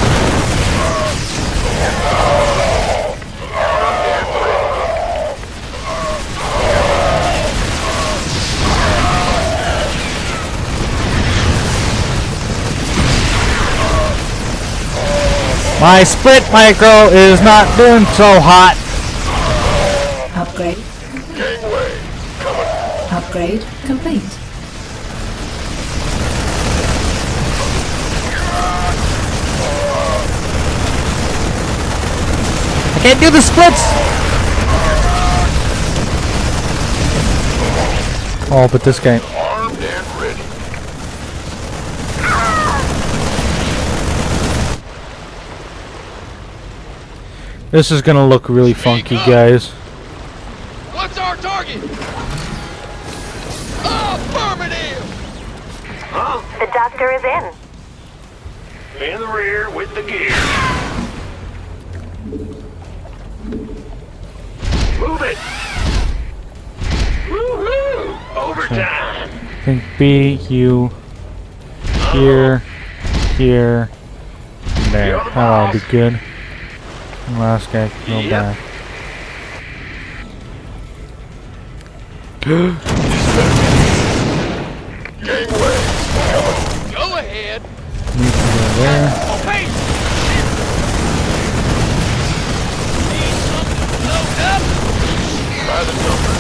My split micro is not doing so hot. Upgrade. Upgrade complete. I can't do the splits. Oh, but this guy. Armed and ready. This is gonna look really funky, guys. What's our target? Affirmative! Huh? The doctor is in. In the rear with the gear. Move it! Woohoo! Overtime! I think B, U, here, here, and there. That'll be good. And last guy can go back. Go ahead. Need to go there. Hey! Need something to load up? By the number.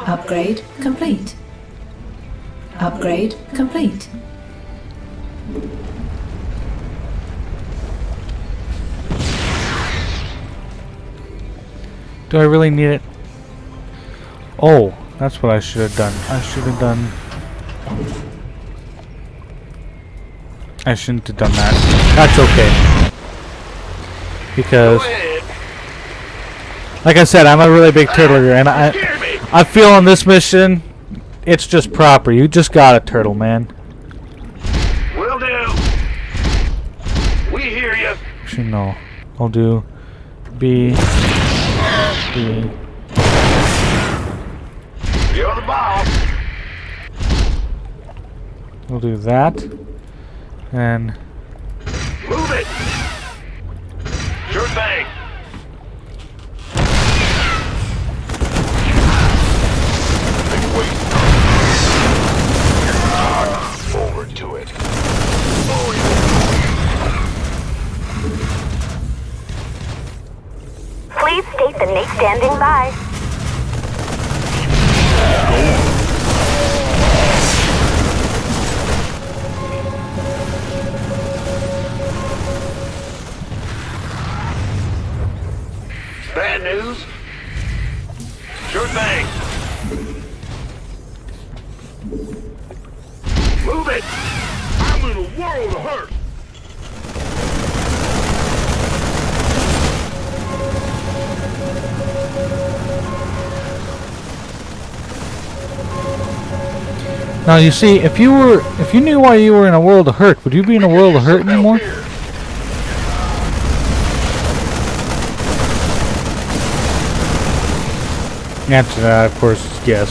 Upgrade complete. Upgrade complete. Do I really need it? Oh, that's what I should have done. I should have done... I shouldn't have done that. That's okay. Because... like I said, I'm a really big turtle here, and I feel on this mission, it's just proper. You just got a turtle, man. Will do. We hear you. Actually, no. I'll do B, B. You're the boss. We'll do that. And Move it. Sure thing. Forward to it. Please state the name standing by. Bad news? Sure thing. Move it! I'm in a world of hurt! now you see, if you knew why you were in a world of hurt, would you be in a world of hurt anymore? The answer to that, of course, is yes.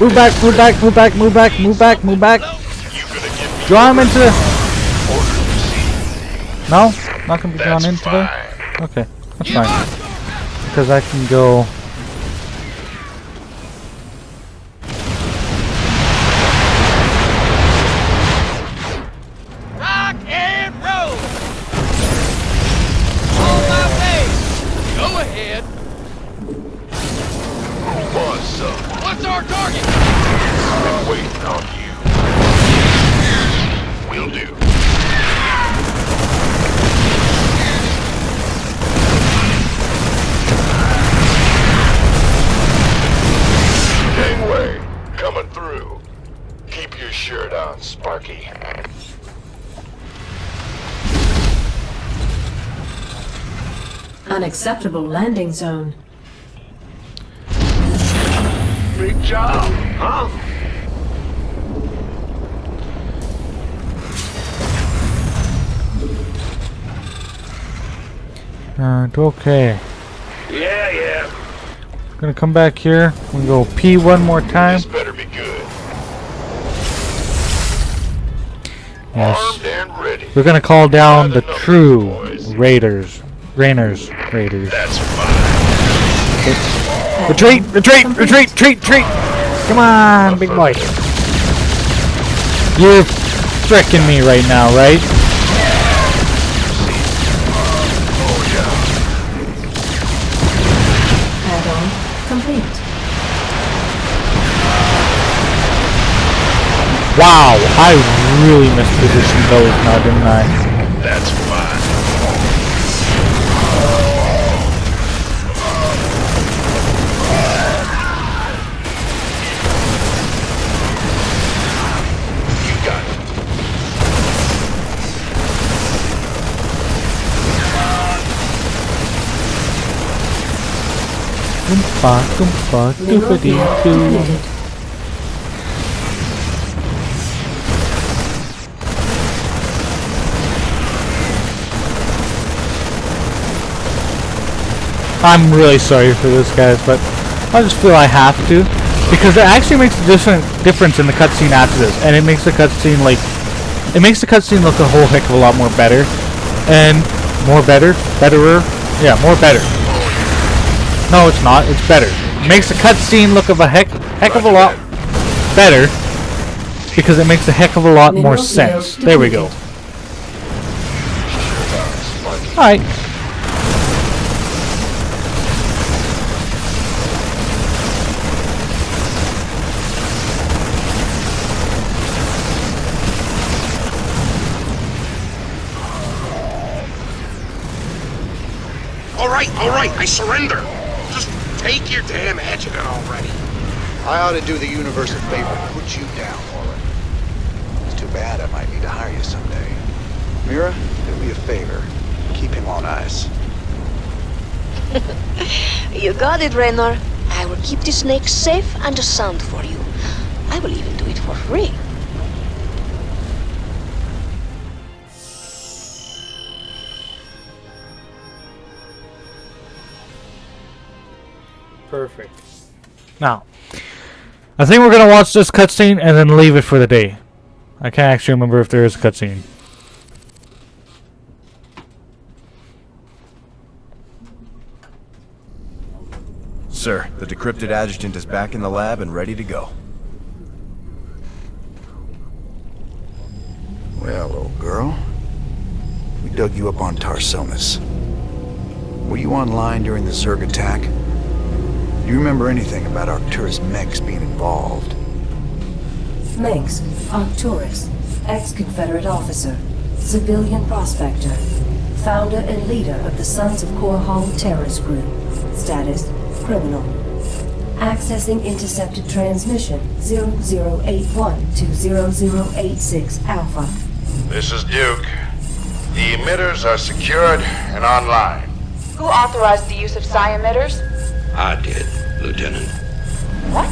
Move back, move back, move back, move back, move back, move back. Draw him into the... No? Not gonna be drawn into there? Okay, that's fine. Because I can go... Rock and roll! On my way! Go ahead! What's our target? Been waiting on you. Will do. Gangway, coming through. Keep your shirt on, Sparky. Unacceptable landing zone. Big job, huh? Okay. Yeah. Gonna come back here. We'll go P one more time. This better be good. Yes. Armed and ready. We're gonna call down the true raiders. Raynor's raiders. That's fine. Retreat! Retreat! Retreat! Retreat! Retreat! Come on, big boy. You're fricking me right now, right? Add-on complete. Wow, I really mispositioned those now, didn't I? That's fine. You got it. Goomba, goomba, doobity-doo. I'm really sorry for this, guys, but I just feel I have to, because it actually makes a difference in the cutscene after this, and it makes the cutscene look a whole heck of a lot more better, and more better, yeah, more better. No, it's not. It's better. It makes the cutscene look of a heck of a lot better, because it makes a heck of a lot more sense. There we go. All right. All right, I surrender. Just take your damn adjutant already. I ought to do the universe a favor and put you down, Orlin. It's too bad I might need to hire you someday. Mira, do me a favor. Keep him on ice. You got it, Raynor. I will keep the snake safe and sound for you. I will even do it for free. Perfect. Now, I think we're gonna watch this cutscene and then leave it for the day. I can't actually remember if there is a cutscene. Sir, the decrypted adjutant is back in the lab and ready to go. Well, old girl, we dug you up on Tarsonis. Were you online during the Zerg attack? Do you remember anything about Arcturus Mex being involved? Megs, Arcturus, ex-Confederate officer, civilian prospector, founder and leader of the Sons of Korhal terrorist group. Status, criminal. Accessing intercepted transmission 0081 to 0086 Alpha. This is Duke. The emitters are secured and online. Who authorized the use of psi emitters? I did, Lieutenant. What?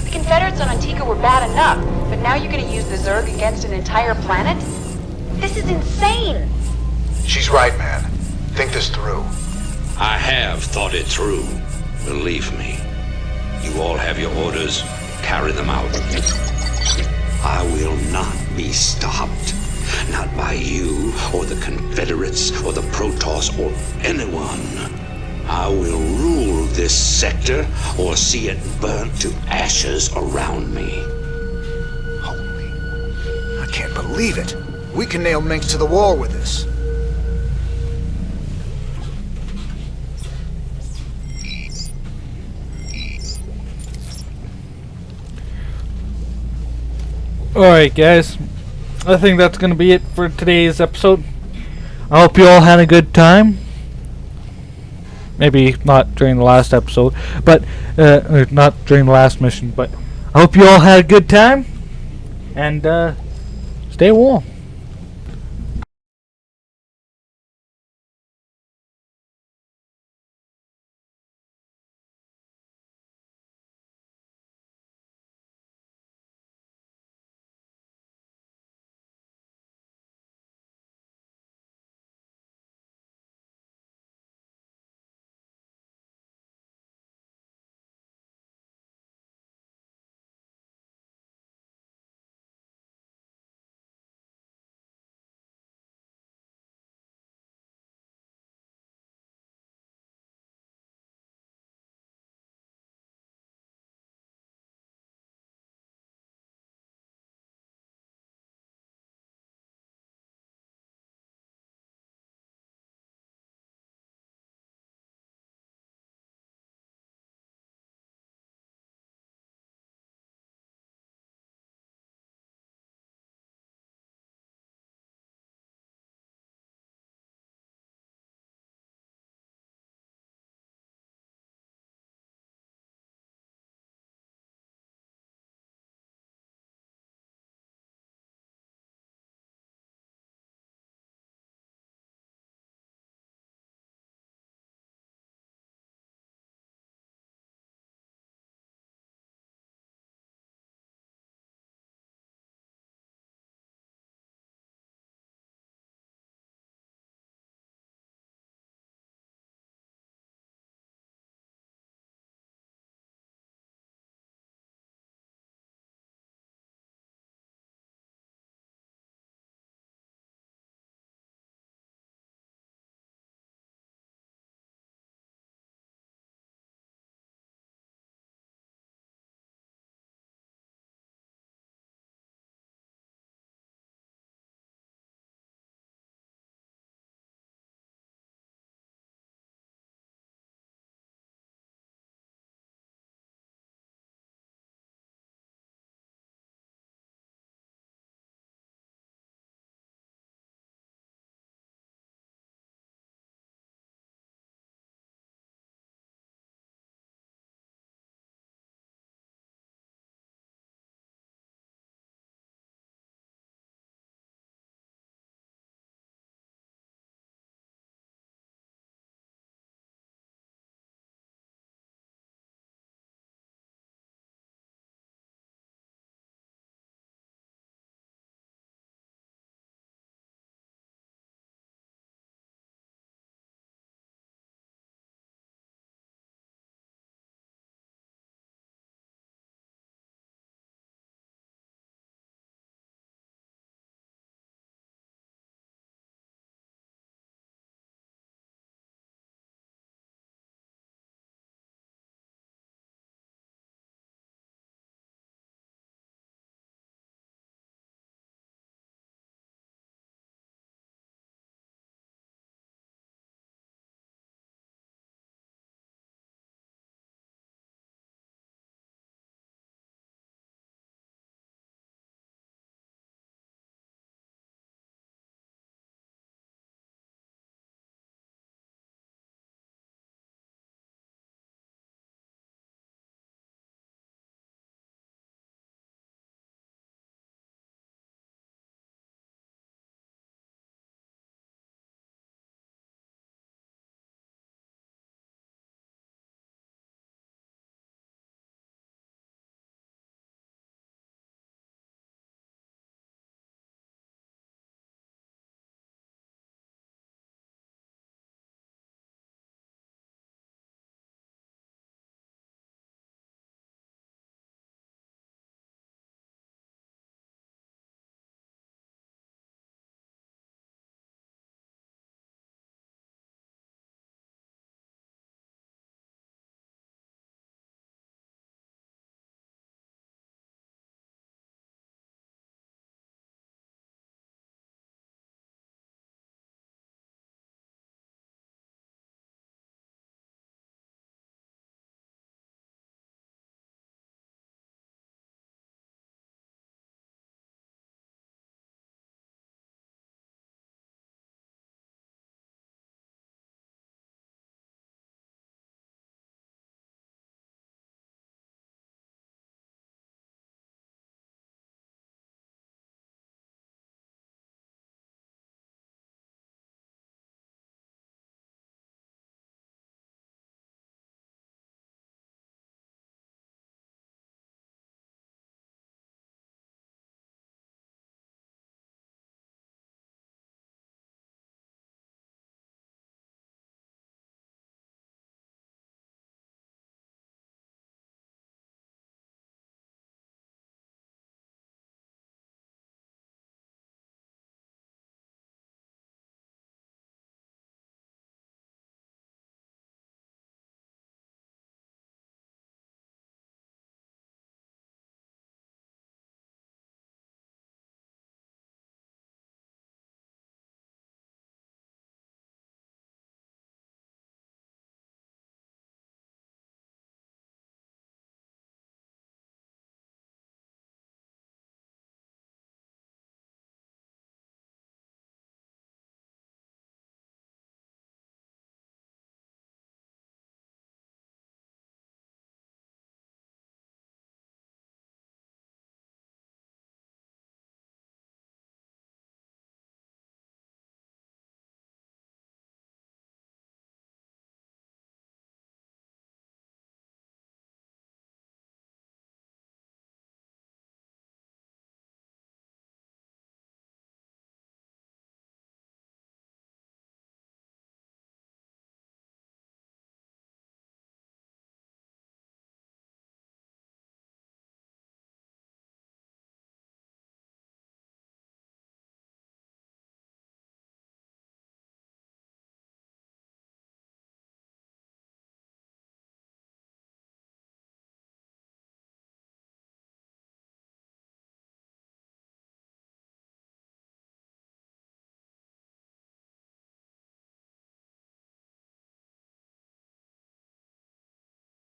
The Confederates on Antigua were bad enough, but now you're gonna use the Zerg against an entire planet? This is insane! She's right, man. Think this through. I have thought it through. Believe me. You all have your orders. Carry them out. I will not be stopped. Not by you, or the Confederates, or the Protoss, or anyone. I will rule this sector, or see it burnt to ashes around me. Holy... I can't believe it. We can nail Minx to the wall with this. Alright, guys. I think that's going to be it for today's episode. I hope you all had a good time. Maybe not during the last episode, but not during the last mission, but I hope you all had a good time, and stay warm.